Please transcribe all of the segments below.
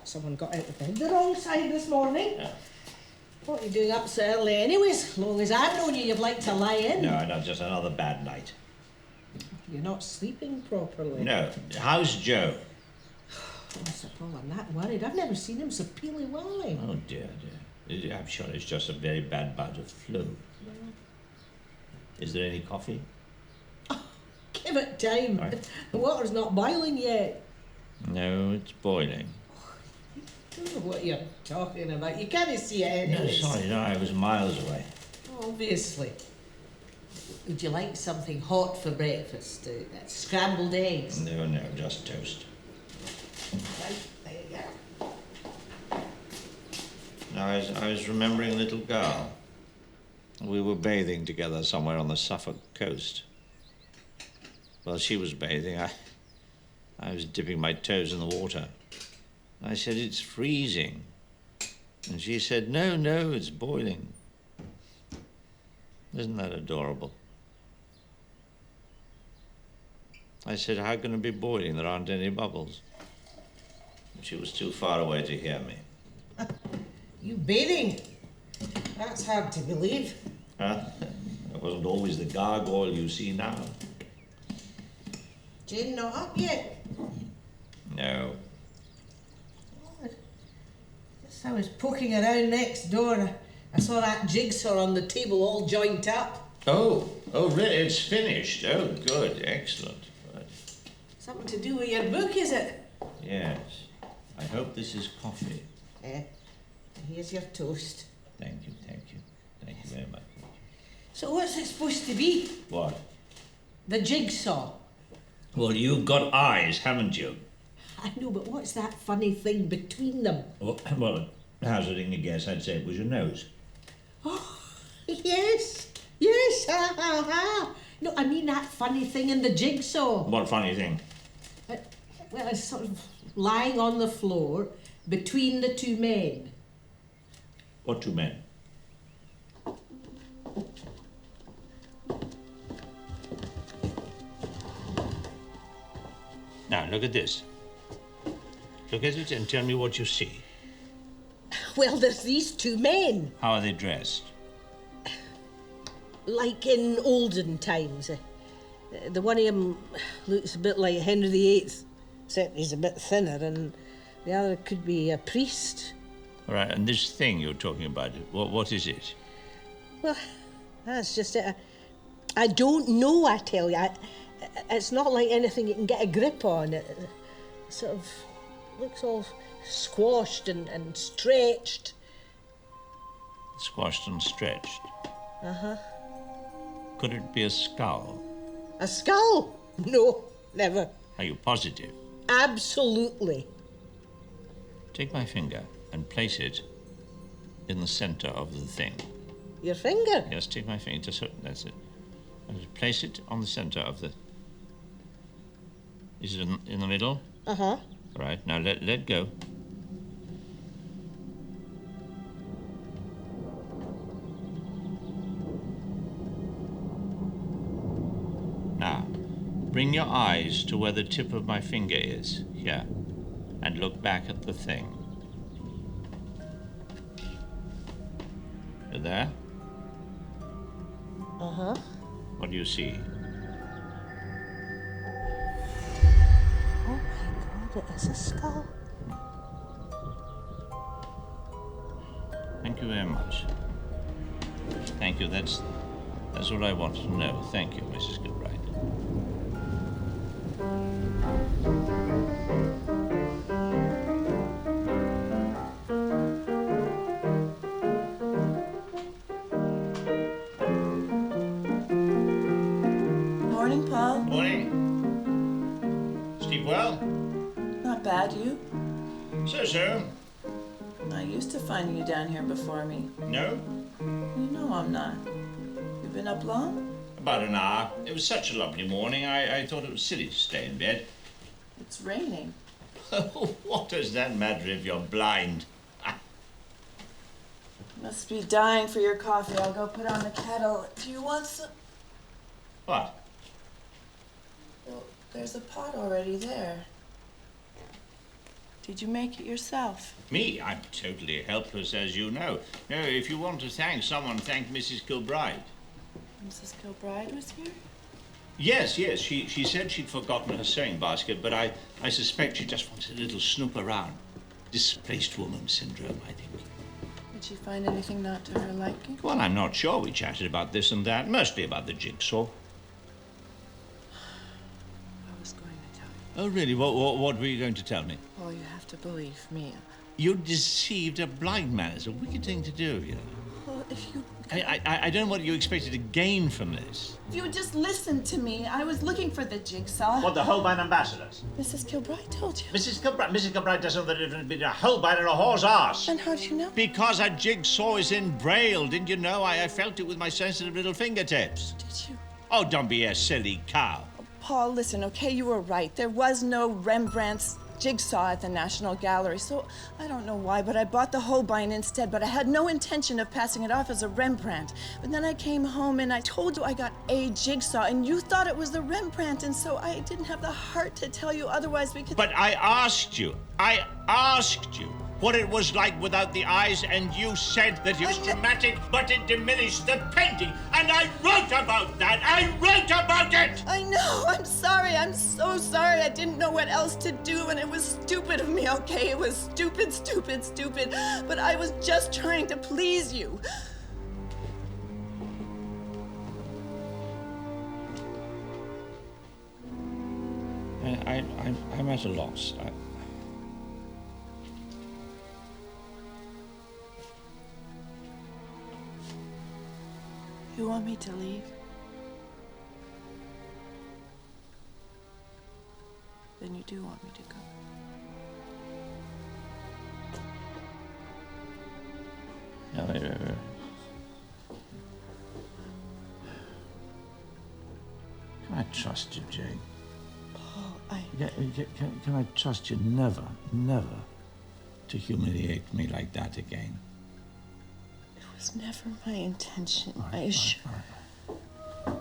someone got out of bed the wrong side this morning. Yeah. What are you doing up so early anyways? As long as I've known you, you'd like to lie in. No, just another bad night. You're not sleeping properly. No. How's Joe? Oh, Sir Paul, I'm not worried. I've never seen him so peely-wally. Oh, dear. I'm sure it's just a very bad bout of flu. Yeah. Is there any coffee? Oh, give it time. Right. The water's not boiling yet. No, it's boiling. I don't know what you're talking about. You can't see it No, anyways. sorry, no, I was miles away. Obviously. Would you like something hot for breakfast? Scrambled eggs? No, just toast. Right, there you go. Now, I was remembering a little girl. We were bathing together somewhere on the Suffolk coast. While she was bathing, I was dipping my toes in the water. I said, "It's freezing." And she said, No, it's boiling. Isn't that adorable? I said, "How can it be boiling? There aren't any bubbles." She was too far away to hear me. You bathing? That's hard to believe. Huh? It wasn't always the gargoyle you see now. Jane not up yet? No. Just I was poking around next door. I saw that jigsaw on the table all joined up. Oh, really? It's finished. Oh, good. Excellent. Right. Something to do with your book, is it? Yes. I hope this is coffee. Here's your toast. Thank you. Thank you very much. So what's it supposed to be? What? The jigsaw. Well, you've got eyes, haven't you? I know, but what's that funny thing between them? Well, hazarding a guess, I'd say it was your nose. Oh, yes, ha ha ha. No, I mean that funny thing in the jigsaw. What funny thing? Well, it's sort of lying on the floor between the two men. What two men? Now, look at this. Look at it and tell me what you see. Well, there's these two men. How are they dressed? Like in olden times. The one of them looks a bit like Henry VIII, except he's a bit thinner, and the other could be a priest. All right, and this thing you're talking about, what is it? Well, that's just it. I don't know, I tell you. It's not like anything you can get a grip on. It sort of looks all squashed and stretched. Squashed and stretched. Uh-huh. Could it be a skull? A skull? No, never. Are you positive? Absolutely. Take my finger and place it in the center of the thing. Your finger? Yes, take my finger. That's it. And place it on the center of the... Is it in the middle? Uh-huh. All right, now let go. Now, bring your eyes to where the tip of my finger is, here, and look back at the thing. You there? Uh-huh. What do you see? Oh my God, it is a skull. Thank you very much. Thank you, that's what I wanted to know. Thank you, Mrs. Gilbride. Morning, Paul. Morning. Sleep well? Not bad, you? So. I used to find you down here before me. No? You know I'm not. You been up long? About an hour. It was such a lovely morning, I thought it was silly to stay in bed. It's raining. What does that matter if you're blind? Must be dying for your coffee. I'll go put on the kettle. Do you want some? What? Well, there's a pot already there. Did you make it yourself? Me? I'm totally helpless, as you know. No, if you want to thank someone, thank Mrs. Kilbride. Mrs. Kilbride was here? Yes. She said she'd forgotten her sewing basket, but I suspect she just wanted a little snoop around. Displaced woman syndrome, I think. Did she find anything not to her liking? Well, I'm not sure. We chatted about this and that, mostly about the jigsaw. I was going to tell you. Oh, really? What were you going to tell me? Paul, you have to believe me. You deceived a blind man. It's a wicked thing to do, you know. Well, if you... I don't know what you expected to gain from this. If you would just listen to me. I was looking for the jigsaw. What, the Holbein ambassadors? Mrs. Kilbride told you. Mrs. Kilbride doesn't know the difference between a Holbein and a horse arse. And how do you know? Because a jigsaw is in braille. Didn't you know? I felt it with my sensitive little fingertips. Did you? Oh, don't be a silly cow. Paul, listen, okay? You were right. There was no Rembrandt's jigsaw at the National Gallery, so I don't know why, but I bought the Holbein instead, but I had no intention of passing it off as a Rembrandt. But then I came home and I told you I got a jigsaw, and you thought it was the Rembrandt, and so I didn't have the heart to tell you otherwise because... But I asked you what it was like without the eyes, and you said that it was dramatic, but it diminished the painting. And I wrote about that. I wrote about it! I know. I'm sorry. I'm so sorry. I didn't know what else to do, and it was stupid of me, okay? It was stupid. But I was just trying to please you. I'm at a loss. You want me to leave? Then you do want me to go. No, wait. Can I trust you, Jane? Paul, Can I trust you never to humiliate me like that again? It was never my intention, All right, I assure you. all right.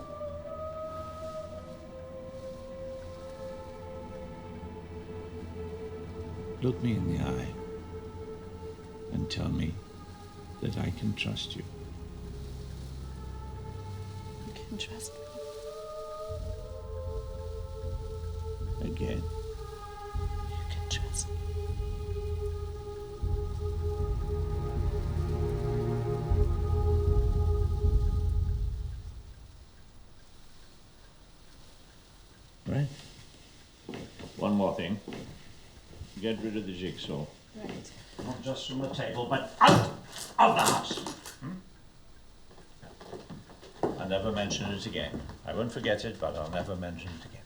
Look me in the eye and tell me that I can trust you. You can trust me. Again. You can trust me. Right? One more thing. Get rid of the jigsaw. Right. Not just from the table, but out of the house. I'll never mention it again. I won't forget it, but I'll never mention it again.